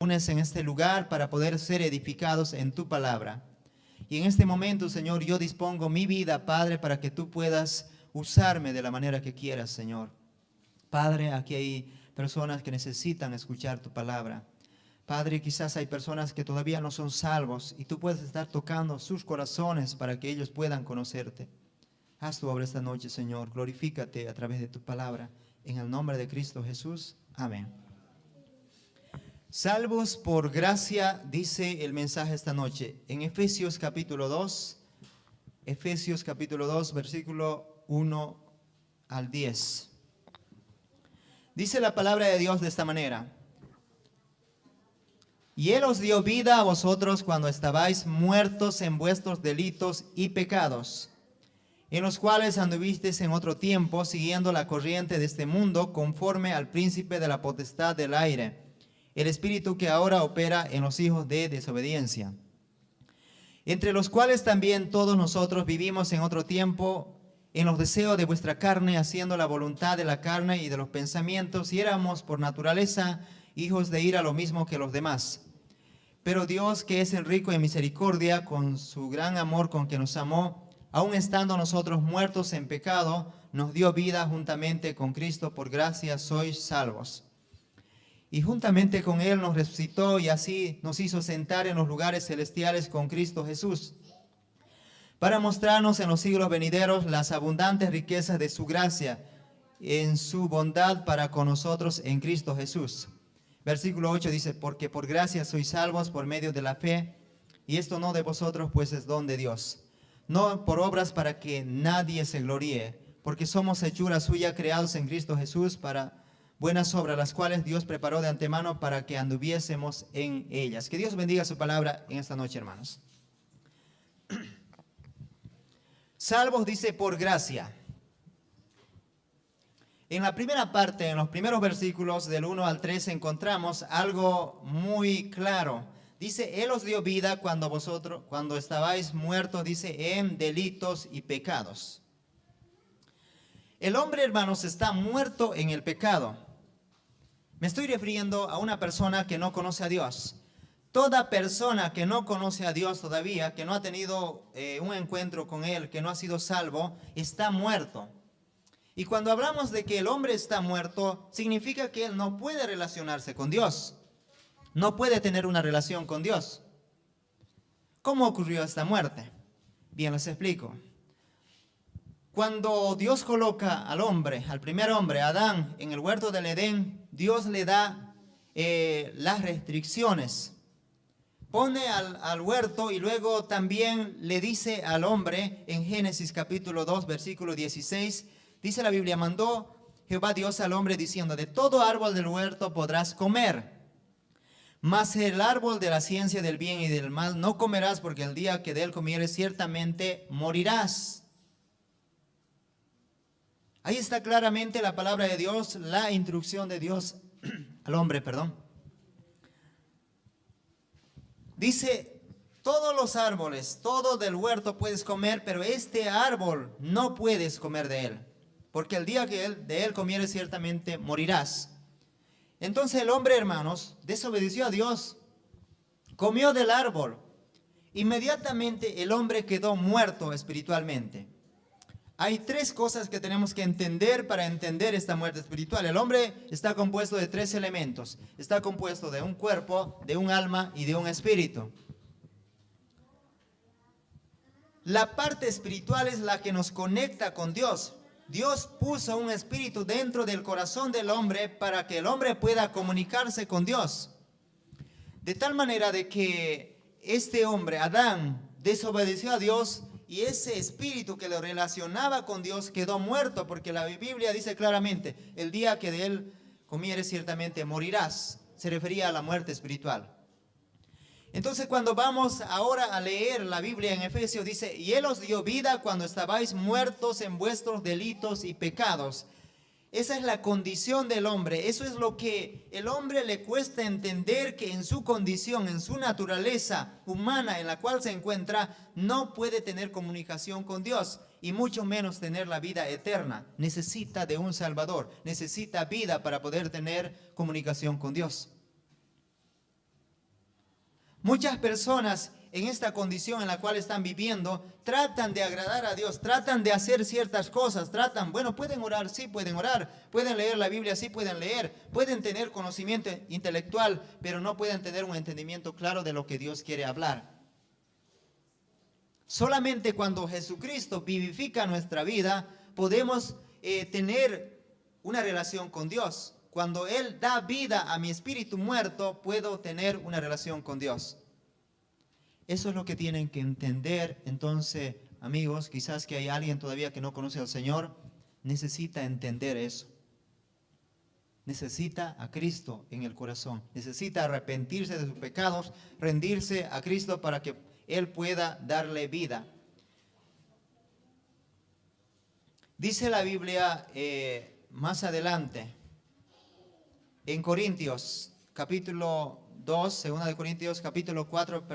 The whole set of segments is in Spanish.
unes en este lugar para poder ser edificados en tu palabra. Y en este momento, Señor, yo dispongo mi vida, Padre, para que tú puedas usarme de la manera que quieras, Señor. Padre, aquí hay personas que necesitan escuchar tu palabra. Padre, quizás hay personas que todavía no son salvos y tú puedes estar tocando sus corazones para que ellos puedan conocerte. Haz tu obra esta noche, Señor. Glorifícate a través de tu palabra. En el nombre de Cristo Jesús. Amén. Salvos por gracia, dice el mensaje esta noche. En Efesios capítulo 2, versículo 1 al 10. Dice la palabra de Dios de esta manera. Y Él os dio vida a vosotros cuando estabais muertos en vuestros delitos y pecados, en los cuales anduvisteis en otro tiempo, siguiendo la corriente de este mundo, conforme al príncipe de la potestad del aire, el espíritu que ahora opera en los hijos de desobediencia, entre los cuales también todos nosotros vivimos en otro tiempo, en los deseos de vuestra carne, haciendo la voluntad de la carne y de los pensamientos, y éramos por naturaleza hijos de ira, lo mismo que los demás. Pero Dios, que es el rico en misericordia, con su gran amor con que nos amó, aun estando nosotros muertos en pecado, nos dio vida juntamente con Cristo. Por gracia sois salvos. Y juntamente con Él nos resucitó y así nos hizo sentar en los lugares celestiales con Cristo Jesús, para mostrarnos en los siglos venideros las abundantes riquezas de su gracia en su bondad para con nosotros en Cristo Jesús. Versículo 8 dice, porque por gracia sois salvos por medio de la fe, y esto no de vosotros, pues es don de Dios. No por obras para que nadie se gloríe, porque somos hechura suya, creados en Cristo Jesús para buenas obras, las cuales Dios preparó de antemano para que anduviésemos en ellas. Que Dios bendiga su palabra en esta noche, hermanos. Salvos dice por gracia. En la primera parte, en los primeros versículos del 1 al 3, encontramos algo muy claro. Dice, Él os dio vida cuando estabais muertos, dice, en delitos y pecados. El hombre, hermanos, está muerto en el pecado. Me estoy refiriendo a una persona que no conoce a Dios. Toda persona que no conoce a Dios todavía, que no ha tenido un encuentro con Él, que no ha sido salvo, está muerto. Y cuando hablamos de que el hombre está muerto, significa que él no puede relacionarse con Dios. No puede tener una relación con Dios. ¿Cómo ocurrió esta muerte? Bien, les explico. Cuando Dios coloca al hombre, al primer hombre, Adán, en el huerto del Edén, Dios le da las restricciones. Pone al huerto y luego también le dice al hombre en Génesis capítulo 2, versículo 16, dice la Biblia, mandó Jehová Dios al hombre diciendo, de todo árbol del huerto podrás comer, mas el árbol de la ciencia del bien y del mal no comerás, porque el día que de él comieres ciertamente morirás. Ahí está claramente la palabra de Dios, la instrucción de Dios al hombre, Dice, todos los árboles, todo del huerto puedes comer, pero este árbol no puedes comer de él, porque el día que de él comieres ciertamente morirás. Entonces el hombre, hermanos, desobedeció a Dios, comió del árbol. Inmediatamente el hombre quedó muerto espiritualmente. Hay tres cosas que tenemos que entender para entender esta muerte espiritual. El hombre está compuesto de tres elementos. Está compuesto de un cuerpo, de un alma y de un espíritu. La parte espiritual es la que nos conecta con Dios. Dios puso un espíritu dentro del corazón del hombre para que el hombre pueda comunicarse con Dios. De tal manera de que este hombre, Adán, desobedeció a Dios y ese espíritu que lo relacionaba con Dios quedó muerto, porque la Biblia dice claramente, el día que de él comieres ciertamente morirás. Se refería a la muerte espiritual. Entonces cuando vamos ahora a leer la Biblia en Efesios, dice, y Él os dio vida cuando estabais muertos en vuestros delitos y pecados. Esa es la condición del hombre. Eso es lo que el hombre le cuesta entender, que en su condición, en su naturaleza humana en la cual se encuentra, no puede tener comunicación con Dios y mucho menos tener la vida eterna. Necesita de un Salvador, necesita vida para poder tener comunicación con Dios. Muchas personas en esta condición en la cual están viviendo tratan de agradar a Dios, tratan de hacer ciertas cosas, pueden orar, sí pueden orar, pueden leer la Biblia, sí pueden leer, pueden tener conocimiento intelectual, pero no pueden tener un entendimiento claro de lo que Dios quiere hablar. Solamente cuando Jesucristo vivifica nuestra vida, podemos tener una relación con Dios. Cuando Él da vida a mi espíritu muerto, puedo tener una relación con Dios. Eso es lo que tienen que entender. Entonces, amigos, quizás que hay alguien todavía que no conoce al Señor, necesita entender eso. Necesita a Cristo en el corazón. Necesita arrepentirse de sus pecados, rendirse a Cristo para que Él pueda darle vida. Dice la Biblia más adelante, en Corintios, capítulo 2, 2 de Corintios, capítulo 4,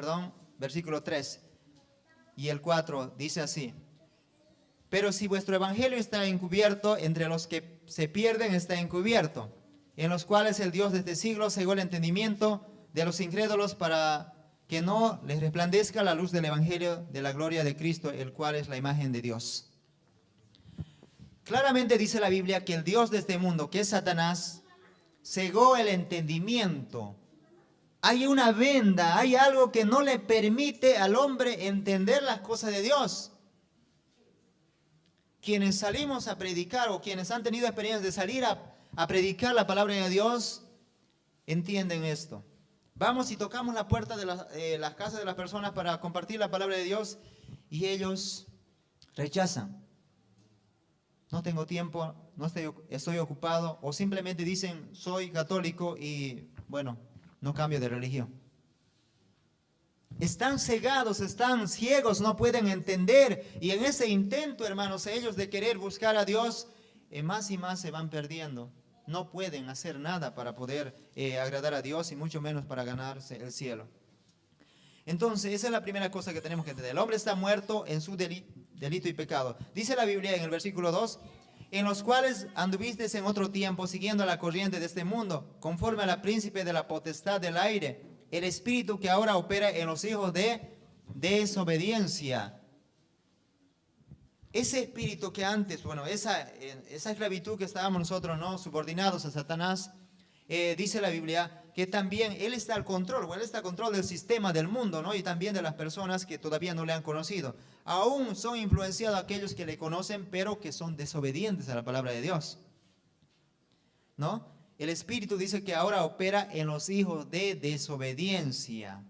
versículo 3 y el 4, dice así: pero si vuestro evangelio está encubierto, entre los que se pierden está encubierto, en los cuales el Dios de este siglo cegó el entendimiento de los incrédulos para que no les resplandezca la luz del evangelio de la gloria de Cristo, el cual es la imagen de Dios. Claramente dice la Biblia que el Dios de este mundo, que es Satanás, cegó el entendimiento. Hay una venda, hay algo que no le permite al hombre entender las cosas de Dios. Quienes salimos a predicar o quienes han tenido experiencias de salir a predicar la palabra de Dios, entienden esto. Vamos y tocamos la puerta de las casas de las personas para compartir la palabra de Dios y ellos rechazan. No tengo tiempo, estoy ocupado, o simplemente dicen soy católico y bueno, no cambio de religión. Están cegados, están ciegos, no pueden entender. Y en ese intento, hermanos, ellos de querer buscar a Dios, más y más se van perdiendo. No pueden hacer nada para poder agradar a Dios y mucho menos para ganarse el cielo. Entonces, esa es la primera cosa que tenemos que entender. El hombre está muerto en su delito y pecado. Dice la Biblia en el versículo 2, en los cuales anduvisteis en otro tiempo, siguiendo la corriente de este mundo, conforme a la príncipe de la potestad del aire, el espíritu que ahora opera en los hijos de desobediencia. Ese espíritu que antes, esa esclavitud que estábamos nosotros, ¿no?, subordinados a Satanás, dice la Biblia que también Él está al control, Él está al control del sistema del mundo, ¿no?, y también de las personas que todavía no le han conocido. Aún son influenciados aquellos que le conocen, pero que son desobedientes a la palabra de Dios, ¿no? El Espíritu dice que ahora opera en los hijos de desobediencia.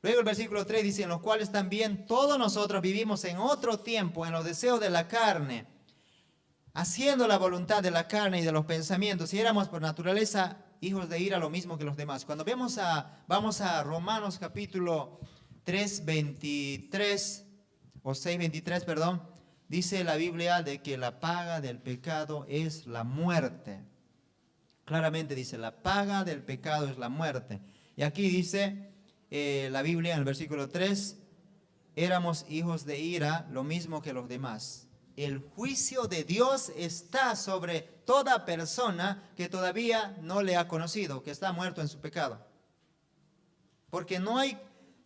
Luego el versículo 3 dice, en los cuales también todos nosotros vivimos en otro tiempo, en los deseos de la carne, haciendo la voluntad de la carne y de los pensamientos, y éramos por naturaleza hijos de ira, lo mismo que los demás. Cuando vamos a Romanos capítulo 3, 23, o 6, 23, perdón, dice la Biblia de que la paga del pecado es la muerte. Claramente dice, la paga del pecado es la muerte. Y aquí dice la Biblia en el versículo 3, éramos hijos de ira, lo mismo que los demás. El juicio de Dios está sobre toda persona que todavía no le ha conocido, que está muerto en su pecado. Porque no hay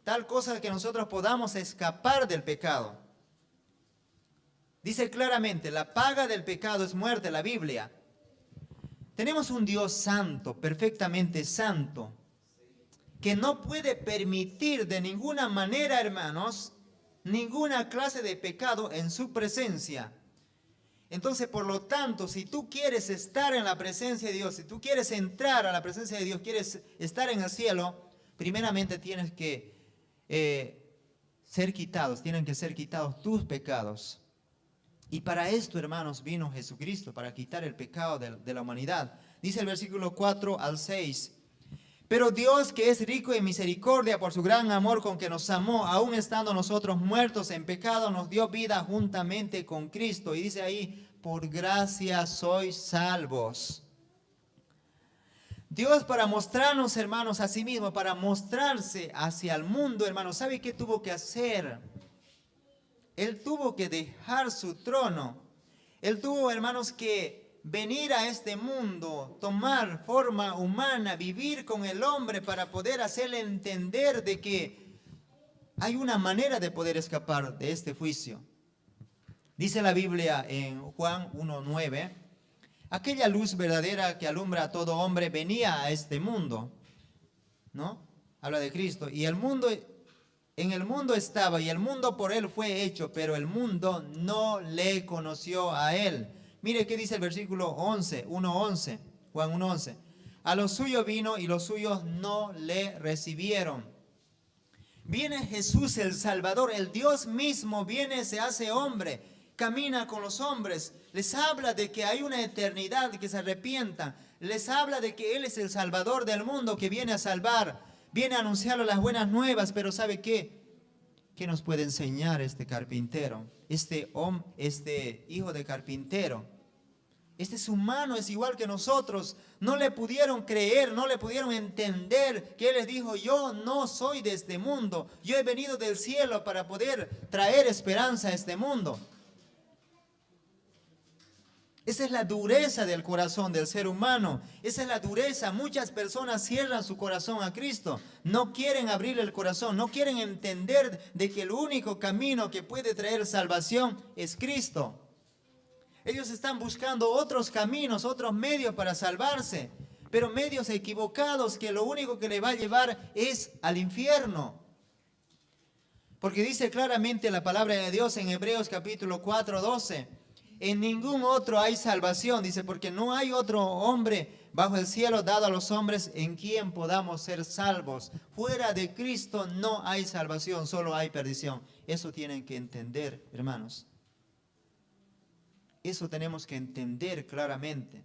tal cosa que nosotros podamos escapar del pecado. Dice claramente, la paga del pecado es muerte, la Biblia. Tenemos un Dios santo, perfectamente santo, que no puede permitir de ninguna manera, hermanos, ninguna clase de pecado en su presencia. Entonces, por lo tanto, si tú quieres estar en la presencia de Dios, si tú quieres entrar a la presencia de Dios, quieres estar en el cielo, primeramente tienes que tienen que ser quitados tus pecados. Y para esto, hermanos, vino Jesucristo, para quitar el pecado de la humanidad. Dice el versículo 4 al 6. Pero Dios, que es rico en misericordia por su gran amor con que nos amó, aun estando nosotros muertos en pecado, nos dio vida juntamente con Cristo. Y dice ahí, por gracia sois salvos. Dios, para mostrarnos, hermanos, a sí mismo, para mostrarse hacia el mundo, hermanos, ¿sabe qué tuvo que hacer? Él tuvo que dejar su trono. Él tuvo, hermanos, que venir a este mundo, tomar forma humana, vivir con el hombre para poder hacerle entender de que hay una manera de poder escapar de este juicio. Dice la Biblia en Juan 1:9, aquella luz verdadera que alumbra a todo hombre venía a este mundo, ¿no? Habla de Cristo. Y el mundo, en el mundo estaba, y el mundo por él fue hecho, pero el mundo no le conoció a él. Mire qué dice el versículo 11, 1:11, Juan 1:11. A los suyos vino y los suyos no le recibieron. Viene Jesús el Salvador, el Dios mismo viene, se hace hombre, camina con los hombres, les habla de que hay una eternidad, que se arrepientan, les habla de que Él es el Salvador del mundo, que viene a salvar, viene a anunciarle las buenas nuevas. Pero ¿sabe qué? ¿Qué nos puede enseñar este carpintero? Este hijo de carpintero. Este es humano, es igual que nosotros. No le pudieron creer, no le pudieron entender que Él les dijo: yo no soy de este mundo, yo he venido del cielo para poder traer esperanza a este mundo. Esa es la dureza del corazón del ser humano. Esa es la dureza. Muchas personas cierran su corazón a Cristo. No quieren abrir el corazón. No quieren entender de que el único camino que puede traer salvación es Cristo. Ellos están buscando otros caminos, otros medios para salvarse. Pero medios equivocados que lo único que le va a llevar es al infierno. Porque dice claramente la palabra de Dios en Hebreos capítulo 4:12. En ningún otro hay salvación, dice, porque no hay otro hombre bajo el cielo dado a los hombres en quien podamos ser salvos. Fuera de Cristo no hay salvación, solo hay perdición. Eso tienen que entender, hermanos. Eso tenemos que entender claramente.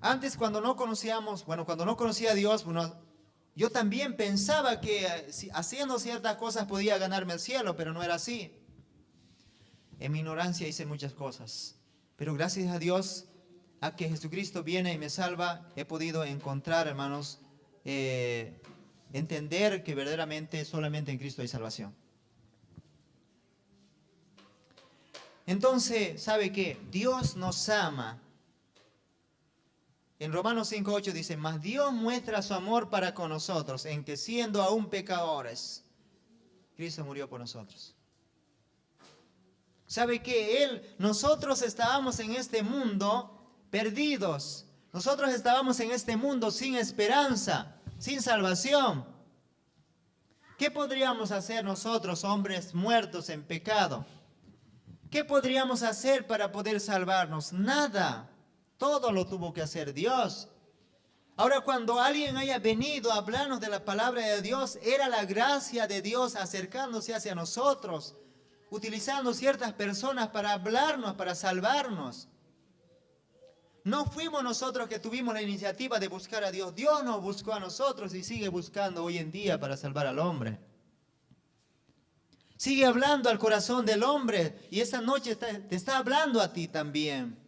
Antes, cuando no conocía a Dios, yo también pensaba que haciendo ciertas cosas podía ganarme el cielo, pero no era así. En mi ignorancia hice muchas cosas, pero gracias a Dios, a que Jesucristo viene y me salva, he podido encontrar, hermanos, entender que verdaderamente solamente en Cristo hay salvación. Entonces, ¿sabe qué? Dios nos ama. En Romanos 5:8 dice: mas Dios muestra su amor para con nosotros, en que siendo aún pecadores, Cristo murió por nosotros. ¿Sabe qué? Nosotros estábamos en este mundo perdidos. Nosotros estábamos en este mundo sin esperanza, sin salvación. ¿Qué podríamos hacer nosotros, hombres muertos en pecado? ¿Qué podríamos hacer para poder salvarnos? Nada. Todo lo tuvo que hacer Dios. Ahora, cuando alguien haya venido a hablarnos de la palabra de Dios, era la gracia de Dios acercándose hacia nosotros, utilizando ciertas personas para hablarnos, para salvarnos. No fuimos nosotros que tuvimos la iniciativa de buscar a Dios. Dios nos buscó a nosotros y sigue buscando hoy en día para salvar al hombre. Sigue hablando al corazón del hombre y esta noche te está hablando a ti también.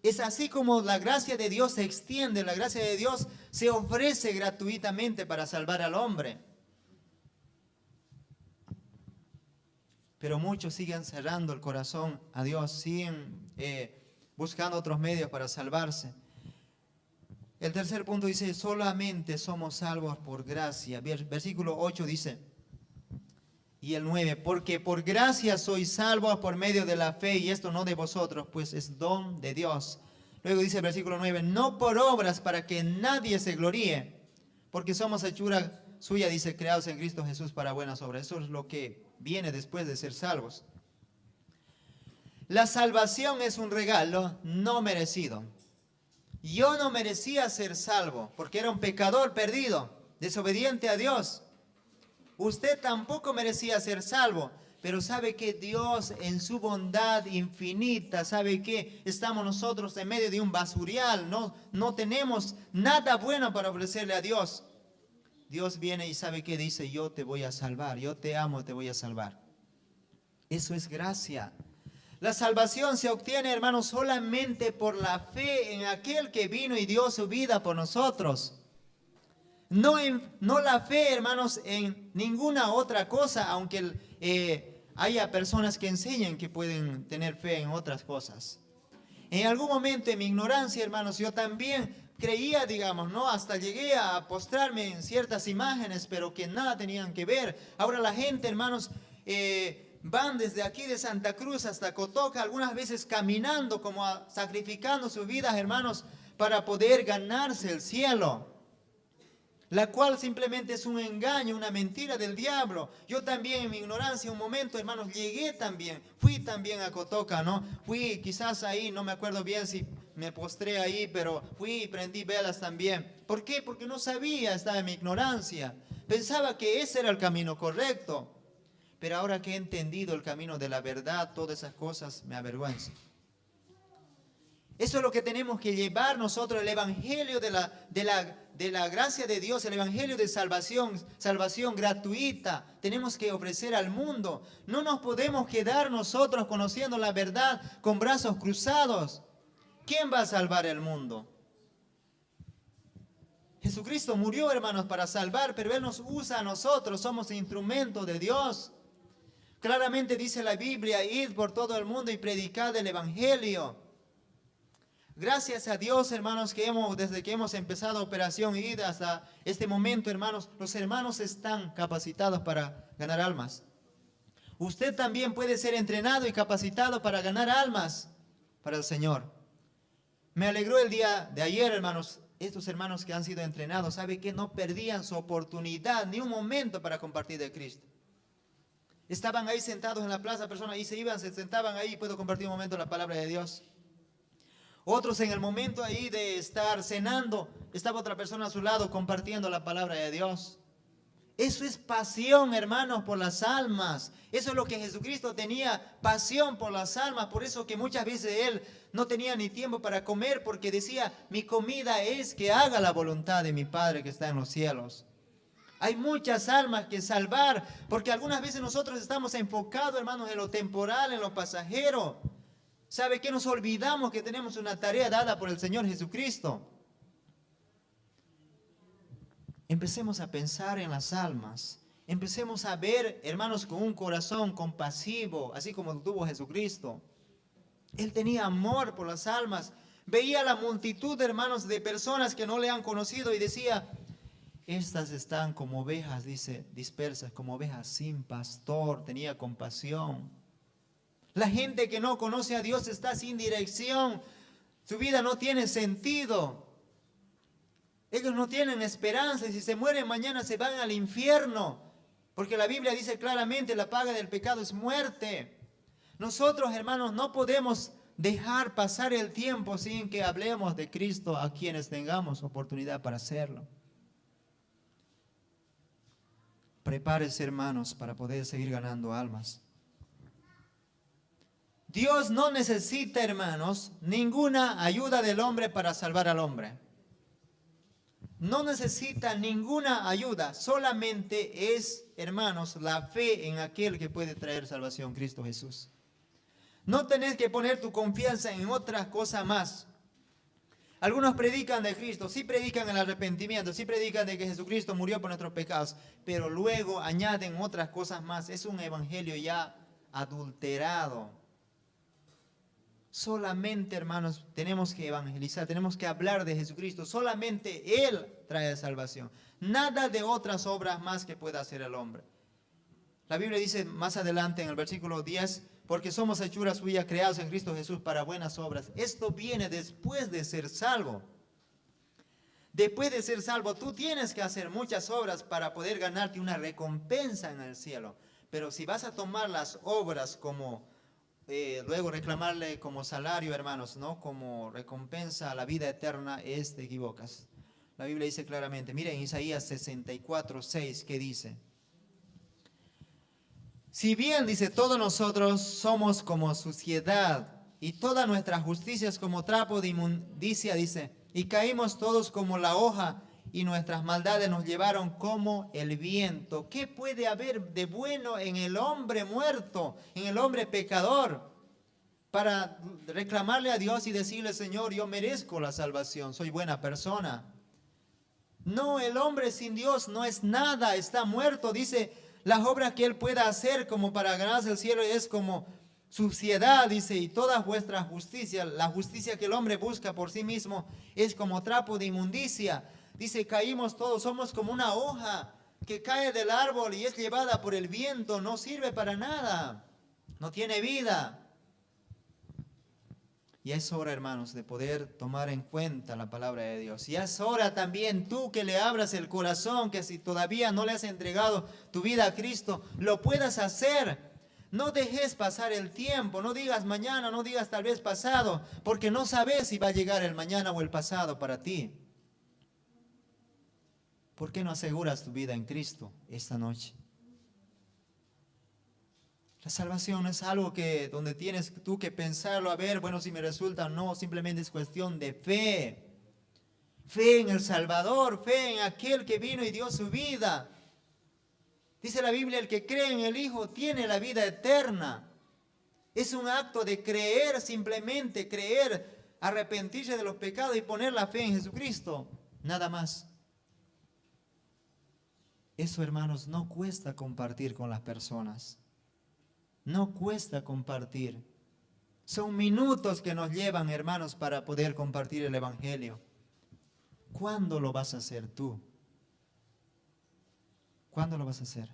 Es así como la gracia de Dios se extiende, la gracia de Dios se ofrece gratuitamente para salvar al hombre. Pero muchos siguen cerrando el corazón a Dios, siguen buscando otros medios para salvarse. El tercer punto dice: solamente somos salvos por gracia. Versículo 8 dice, y el 9, porque por gracia sois salvos por medio de la fe, y esto no de vosotros, pues es don de Dios. Luego dice el versículo 9, no por obras para que nadie se gloríe, porque somos hechura suya, dice, creados en Cristo Jesús para buenas obras. Eso es lo que viene después de ser salvos. La salvación es un regalo no merecido. Yo no merecía ser salvo, porque era un pecador perdido, desobediente a Dios. Usted tampoco merecía ser salvo, pero sabe que Dios en su bondad infinita, sabe que estamos nosotros en medio de un basurial, no tenemos nada bueno para ofrecerle a Dios. Dios viene y sabe que dice: yo te voy a salvar, yo te amo, te voy a salvar. Eso es gracia. La salvación se obtiene, hermanos, solamente por la fe en aquel que vino y dio su vida por nosotros. No la fe, hermanos, en ninguna otra cosa, aunque haya personas que enseñan que pueden tener fe en otras cosas. En algún momento en mi ignorancia, hermanos, yo también creía, digamos, ¿no? Hasta llegué a postrarme en ciertas imágenes, pero que nada tenían que ver. Ahora la gente, hermanos, van desde aquí de Santa Cruz hasta Cotoca, algunas veces caminando, como sacrificando sus vidas, hermanos, para poder ganarse el cielo, la cual simplemente es un engaño, una mentira del diablo. Yo también en mi ignorancia, un momento, hermanos, fui también a Cotoca, ¿no? Fui quizás ahí, no me acuerdo bien si me postré ahí, pero fui y prendí velas también. ¿Por qué? Porque no sabía, estaba en mi ignorancia. Pensaba que ese era el camino correcto. Pero ahora que he entendido el camino de la verdad, todas esas cosas me avergüenzan. Eso es lo que tenemos que llevar nosotros, el evangelio de la gracia de Dios, el evangelio de salvación gratuita. Tenemos que ofrecer al mundo. No nos podemos quedar nosotros conociendo la verdad con brazos cruzados. ¿Quién va a salvar el mundo? Jesucristo murió, hermanos, para salvar, pero Él nos usa a nosotros, somos instrumentos de Dios. Claramente dice la Biblia, id por todo el mundo y predicad el evangelio. Gracias a Dios, hermanos, que desde que hemos empezado Operación ID hasta este momento, hermanos, los hermanos están capacitados para ganar almas. Usted también puede ser entrenado y capacitado para ganar almas para el Señor. Me alegró el día de ayer, hermanos, estos hermanos que han sido entrenados, ¿sabe qué? No perdían su oportunidad ni un momento para compartir de Cristo. Estaban ahí sentados en la plaza, personas ahí se sentaban ahí, puedo compartir un momento la palabra de Dios. Otros en el momento ahí de estar cenando, estaba otra persona a su lado compartiendo la palabra de Dios. Eso es pasión, hermanos, por las almas. Eso es lo que Jesucristo tenía, pasión por las almas. Por eso que muchas veces Él no tenía ni tiempo para comer, porque decía, mi comida es que haga la voluntad de mi Padre que está en los cielos. Hay muchas almas que salvar, porque algunas veces nosotros estamos enfocados, hermanos, en lo temporal, en lo pasajero. ¿Sabe qué? Nos olvidamos que tenemos una tarea dada por el Señor Jesucristo. Empecemos a pensar en las almas. Empecemos a ver, hermanos, con un corazón compasivo, así como tuvo Jesucristo. Él tenía amor por las almas. Veía la multitud, hermanos, de personas que no le han conocido y decía, estas están como ovejas, dice, dispersas, como ovejas sin pastor. Tenía compasión. La gente que no conoce a Dios está sin dirección. Su vida no tiene sentido. Ellos no tienen esperanza y si se mueren mañana se van al infierno. Porque la Biblia dice claramente, la paga del pecado es muerte. Nosotros, hermanos, no podemos dejar pasar el tiempo sin que hablemos de Cristo a quienes tengamos oportunidad para hacerlo. Prepárese, hermanos, para poder seguir ganando almas. Dios no necesita, hermanos, ninguna ayuda del hombre para salvar al hombre. No necesita ninguna ayuda, solamente es, hermanos, la fe en aquel que puede traer salvación, Cristo Jesús. No tenés que poner tu confianza en otras cosas más. Algunos predican de Cristo, sí predican el arrepentimiento, sí predican de que Jesucristo murió por nuestros pecados, pero luego añaden otras cosas más. Es un evangelio ya adulterado. Solamente, hermanos, tenemos que evangelizar, tenemos que hablar de Jesucristo. Solamente Él trae salvación. Nada de otras obras más que pueda hacer el hombre. La Biblia dice más adelante en el versículo 10, porque somos hechuras suyas creados en Cristo Jesús para buenas obras. Esto viene después de ser salvo. Después de ser salvo, tú tienes que hacer muchas obras para poder ganarte una recompensa en el cielo. Pero si vas a tomar las obras como luego reclamarle como salario, hermanos, ¿no? Como recompensa a la vida eterna, te equivocas. La Biblia dice claramente, miren Isaías 64:6, ¿qué dice? Si bien, dice, todos nosotros somos como suciedad y toda nuestra justicia es como trapo de inmundicia, dice, y caímos todos como la hoja y nuestras maldades nos llevaron como el viento. ¿Qué puede haber de bueno en el hombre muerto, en el hombre pecador, para reclamarle a Dios y decirle, Señor, yo merezco la salvación, soy buena persona? No, el hombre sin Dios no es nada, está muerto. Dice, las obras que él pueda hacer como para ganarse el cielo es como suciedad, dice, y toda vuestra justicia, la justicia que el hombre busca por sí mismo, es como trapo de inmundicia. Dice, caímos todos, somos como una hoja que cae del árbol y es llevada por el viento, no sirve para nada, no tiene vida. Y es hora, hermanos, de poder tomar en cuenta la palabra de Dios. Y es hora también tú que le abras el corazón, que si todavía no le has entregado tu vida a Cristo, lo puedas hacer. No dejes pasar el tiempo, no digas mañana, no digas tal vez pasado, porque no sabes si va a llegar el mañana o el pasado para ti. ¿Por qué no aseguras tu vida en Cristo esta noche? La salvación es algo que donde tienes tú que pensarlo, a ver, bueno, si me resulta o no, simplemente es cuestión de fe. Fe en el Salvador, fe en aquel que vino y dio su vida. Dice la Biblia, el que cree en el Hijo tiene la vida eterna. Es un acto de creer, simplemente creer, arrepentirse de los pecados y poner la fe en Jesucristo, nada más. Eso, hermanos, no cuesta compartir con las personas. No cuesta compartir. Son minutos que nos llevan, hermanos, para poder compartir el Evangelio. ¿Cuándo lo vas a hacer tú? ¿Cuándo lo vas a hacer?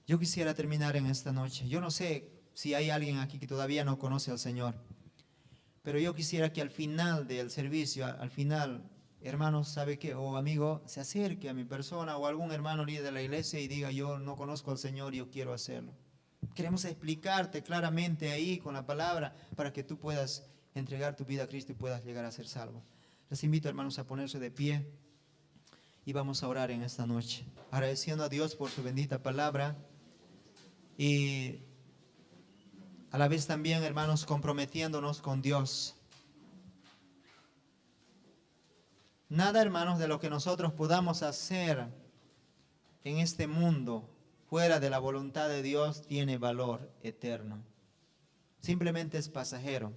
Yo quisiera terminar en esta noche. Yo no sé si hay alguien aquí que todavía no conoce al Señor, pero yo quisiera que al final del servicio, al final, hermano, ¿sabe qué? O amigo, se acerque a mi persona o algún hermano líder de la iglesia y diga, yo no conozco al Señor y yo quiero hacerlo. Queremos explicarte claramente ahí con la palabra para que tú puedas entregar tu vida a Cristo y puedas llegar a ser salvo. Les invito, hermanos, a ponerse de pie y vamos a orar en esta noche, agradeciendo a Dios por su bendita palabra y a la vez también, hermanos, comprometiéndonos con Dios. Nada, hermanos, de lo que nosotros podamos hacer en este mundo fuera de la voluntad de Dios tiene valor eterno. Simplemente es pasajero.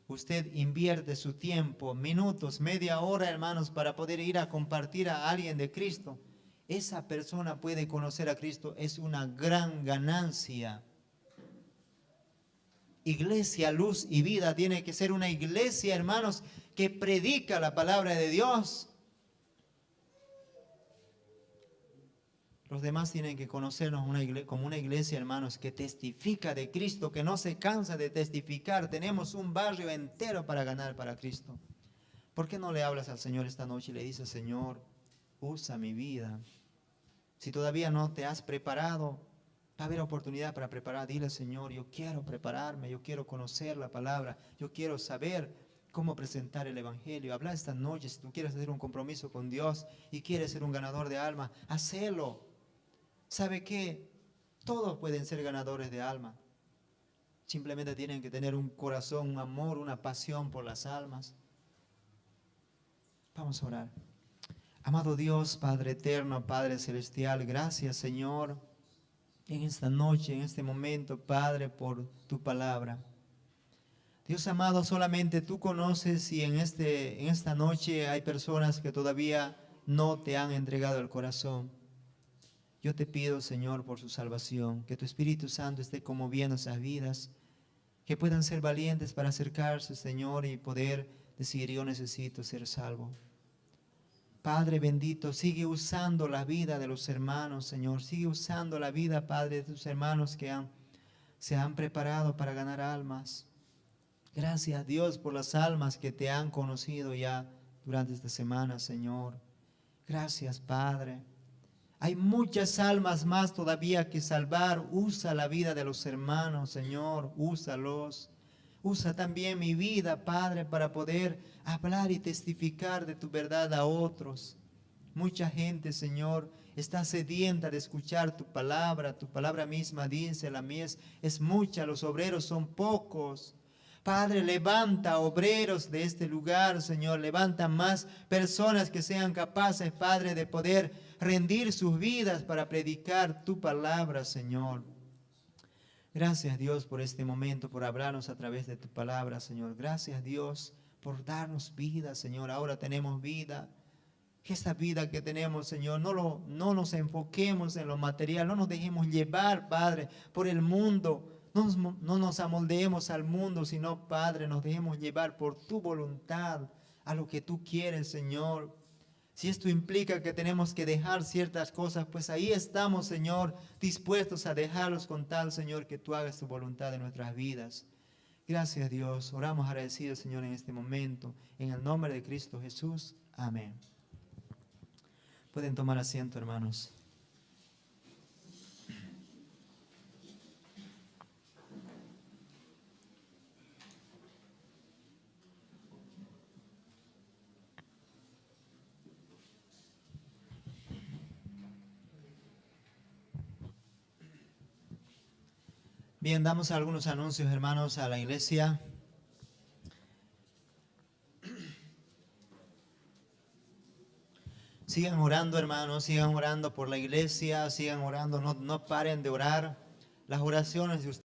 Usted invierte su tiempo, minutos, media hora, hermanos, para poder ir a compartir a alguien de Cristo. Esa persona puede conocer a Cristo, es una gran ganancia. Iglesia, luz y vida tiene que ser una iglesia, hermanos, que predica la palabra de Dios. Los demás tienen que conocernos como una iglesia, hermanos, que testifica de Cristo, que no se cansa de testificar. Tenemos un barrio entero para ganar para Cristo. ¿Por qué no le hablas al Señor esta noche y le dices, Señor, usa mi vida? Si todavía no te has preparado, va a haber oportunidad para preparar. Dile, Señor, yo quiero prepararme, yo quiero conocer la palabra, yo quiero saber cómo presentar el Evangelio. Habla esta noche, si tú quieres hacer un compromiso con Dios y quieres ser un ganador de alma, hacelo. ¿Sabe qué? Todos pueden ser ganadores de alma. Simplemente tienen que tener un corazón, un amor, una pasión por las almas. Vamos a orar. Amado Dios, Padre eterno, Padre celestial, gracias, Señor, en esta noche, en este momento, Padre, por tu palabra. Dios amado, solamente tú conoces si en esta noche hay personas que todavía no te han entregado el corazón. Yo te pido, Señor, por su salvación, que tu Espíritu Santo esté conmoviendo esas vidas, que puedan ser valientes para acercarse, Señor, y poder decir, yo necesito ser salvo. Padre bendito, sigue usando la vida de los hermanos, Señor. Sigue usando la vida, Padre, de tus hermanos que se han preparado para ganar almas. Gracias, Dios, por las almas que te han conocido ya durante esta semana, Señor. Gracias, Padre. Hay muchas almas más todavía que salvar. Usa la vida de los hermanos, Señor. Úsalos. Usa también mi vida, Padre, para poder hablar y testificar de tu verdad a otros. Mucha gente, Señor, está sedienta de escuchar tu palabra. Tu palabra misma dice, la mies es mucha, los obreros son pocos. Padre, levanta obreros de este lugar, Señor. Levanta más personas que sean capaces, Padre, de poder rendir sus vidas para predicar tu palabra, Señor. Gracias, Dios, por este momento, por hablarnos a través de tu palabra, Señor. Gracias, Dios, por darnos vida, Señor. Ahora tenemos vida. Que esta vida que tenemos, Señor, no nos enfoquemos en lo material, no nos dejemos llevar, Padre, por el mundo. No nos amoldeemos al mundo, sino, Padre, nos dejemos llevar por tu voluntad, a lo que tú quieres, Señor. Si esto implica que tenemos que dejar ciertas cosas, pues ahí estamos, Señor, dispuestos a dejarlos con tal, Señor, que tú hagas tu voluntad en nuestras vidas. Gracias, Dios. Oramos agradecidos, Señor, en este momento. En el nombre de Cristo Jesús. Amén. Pueden tomar asiento, hermanos. Bien, damos algunos anuncios, hermanos, a la iglesia. Sigan orando, hermanos, sigan orando por la iglesia, sigan orando, no paren de orar. Las oraciones de ustedes